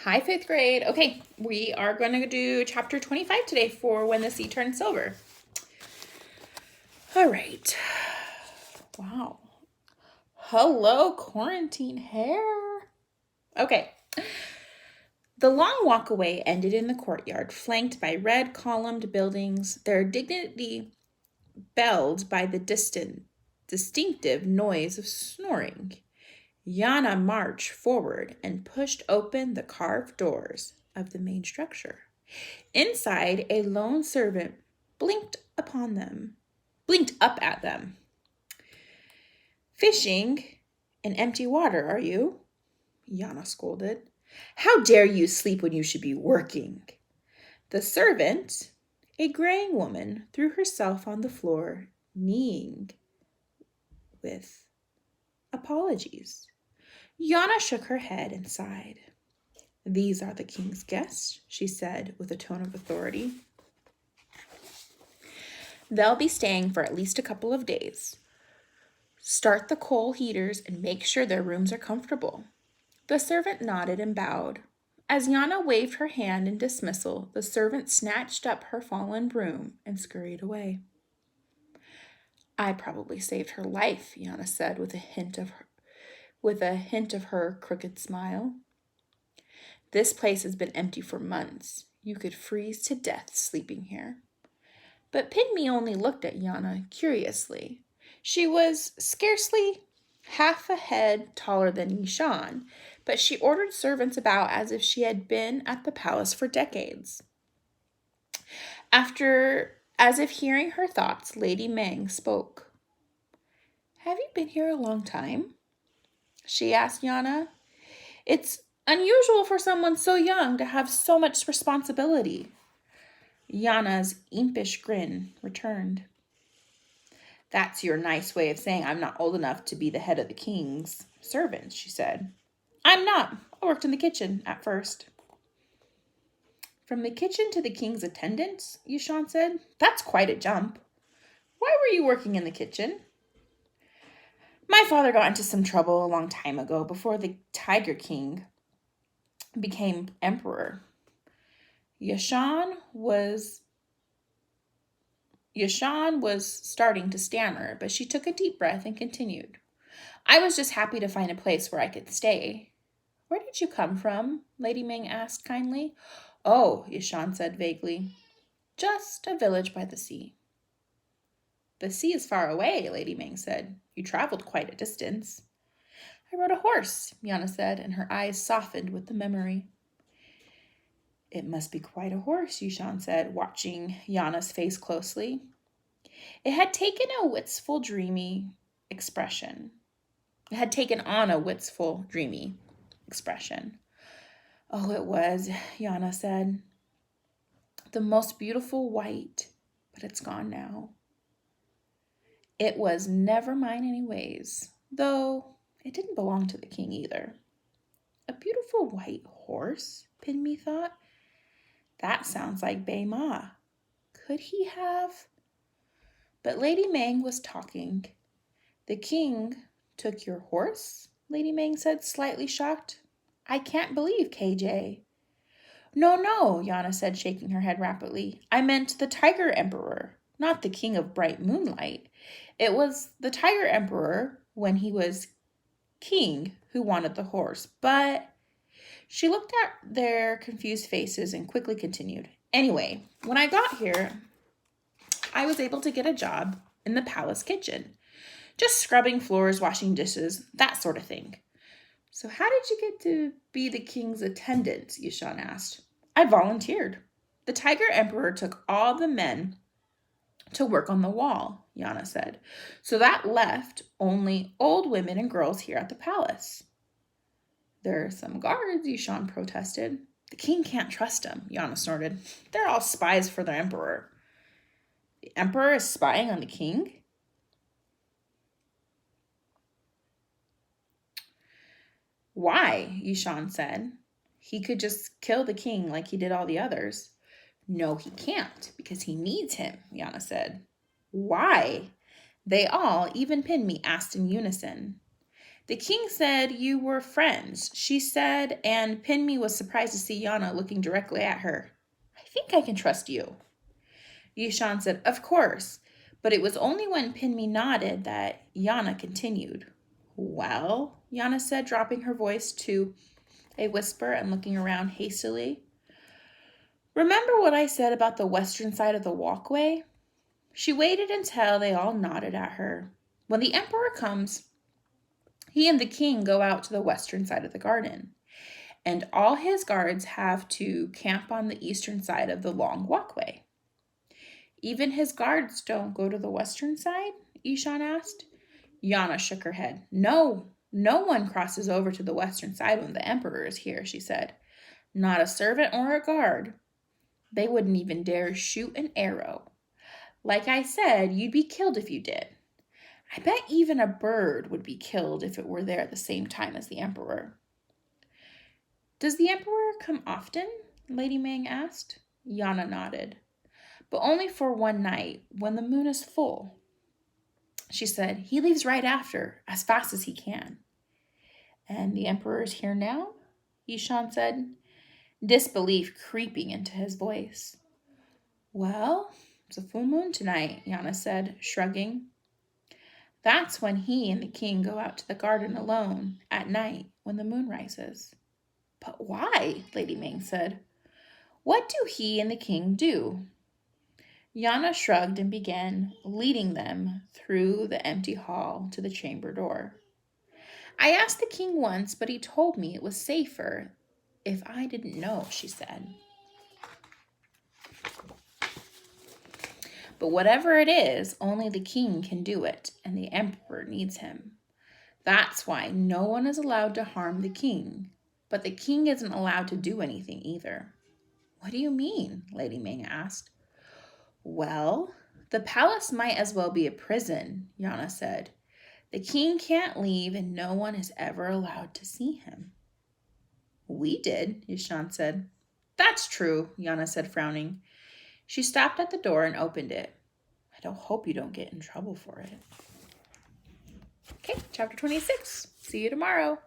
Hi, fifth grade. Okay, we are going to do chapter 25 today for When the Sea Turns Silver. All right. Wow. Hello, quarantine hair. Okay. The long walkaway ended in the courtyard, flanked by red columned buildings, their dignity belled by the distinctive noise of snoring. Yana marched forward and pushed open the carved doors of the main structure. Inside, a lone servant blinked up at them. Fishing in empty water, are you? Yana scolded. How dare you sleep when you should be working? The servant, a graying woman, threw herself on the floor, kneeing with apologies. Yana shook her head and sighed. These are the king's guests, she said with a tone of authority. They'll be staying for at least a couple of days. Start the coal heaters and make sure their rooms are comfortable. The servant nodded and bowed. As Yana waved her hand in dismissal, the servant snatched up her fallen broom and scurried away. I probably saved her life, Yana said with a hint of her crooked smile. This place has been empty for months. You could freeze to death sleeping here. But Pinmi only looked at Yana curiously. She was scarcely half a head taller than Yishan, but she ordered servants about as if she had been at the palace for decades. As if hearing her thoughts, Lady Meng spoke. Have you been here a long time? She asked Yana. It's unusual for someone so young to have so much responsibility. Yana's impish grin returned. That's your nice way of saying I'm not old enough to be the head of the king's servants, she said. I'm not. I worked in the kitchen at first. From the kitchen to the king's attendants, Yishan said. That's quite a jump. Why were you working in the kitchen? My father got into some trouble a long time ago before the Tiger King became emperor. Yishan was starting to stammer, but she took a deep breath and continued. I was just happy to find a place where I could stay. Where did you come from? Lady Ming asked kindly. Oh, Yishan said vaguely. Just a village by the sea. The sea is far away, Lady Ming said. You traveled quite a distance. I rode a horse, Yana said, and her eyes softened with the memory. It must be quite a horse, Yishan said, watching Yana's face closely. It had taken on a wistful, dreamy expression. Oh, it was, Yana said. The most beautiful white, but it's gone now. It was never mine anyways, though it didn't belong to the king either. A beautiful white horse, Pinmi thought. That sounds like Bei Ma. Could he have? But Lady Meng was talking. The king took your horse? Lady Meng said, slightly shocked. I can't believe KJ. No, Yana said, shaking her head rapidly. I meant the Tiger Emperor, not the King of Bright Moonlight. It was the Tiger Emperor, when he was king, who wanted the horse. But she looked at their confused faces and quickly continued. Anyway, when I got here, I was able to get a job in the palace kitchen. Just scrubbing floors, washing dishes, that sort of thing. So how did you get to be the king's attendant? Yishan asked. I volunteered. The Tiger Emperor took all the men to work on the wall, Yana said. So that left only old women and girls here at the palace. There are some guards, Yishan protested. The king can't trust them, Yana snorted. They're all spies for the emperor. The emperor is spying on the king? Why? Yishan said. He could just kill the king like he did all the others. No, he can't, because he needs him, Yana said. Why? They all, even Pinmi, asked in unison. The king said you were friends, she said, and Pinmi was surprised to see Yana looking directly at her. I think I can trust you. Yishan said, of course, but it was only when Pinmi nodded that Yana continued. Well, Yana said, dropping her voice to a whisper and looking around hastily. Remember what I said about the western side of the walkway? She waited until they all nodded at her. When the emperor comes, he and the king go out to the western side of the garden, and all his guards have to camp on the eastern side of the long walkway. Even his guards don't go to the western side? Ishan asked. Yana shook her head. No one crosses over to the western side when the emperor is here, she said. Not a servant or a guard. They wouldn't even dare shoot an arrow. Like I said, you'd be killed if you did. I bet even a bird would be killed if it were there at the same time as the emperor. Does the emperor come often? Lady Meng asked. Yana nodded. But only for one night, when the moon is full. She said, he leaves right after, as fast as he can. And the emperor is here now? Yishan said, disbelief creeping into his voice. Well, it's a full moon tonight, Yana said, shrugging. That's when he and the king go out to the garden alone, at night, when the moon rises. But why? Lady Meng said. What do he and the king do? Yana shrugged and began leading them through the empty hall to the chamber door. I asked the king once, but he told me it was safer if I didn't know, she said. But whatever it is, only the king can do it, and the emperor needs him. That's why no one is allowed to harm the king, but the king isn't allowed to do anything either. What do you mean? Lady Meng asked. Well, the palace might as well be a prison, Yana said. The king can't leave and no one is ever allowed to see him. We did, Yishan said. That's true, Yana said, frowning. She stopped at the door and opened it. I hope you don't get in trouble for it. Okay, chapter 26. See you tomorrow.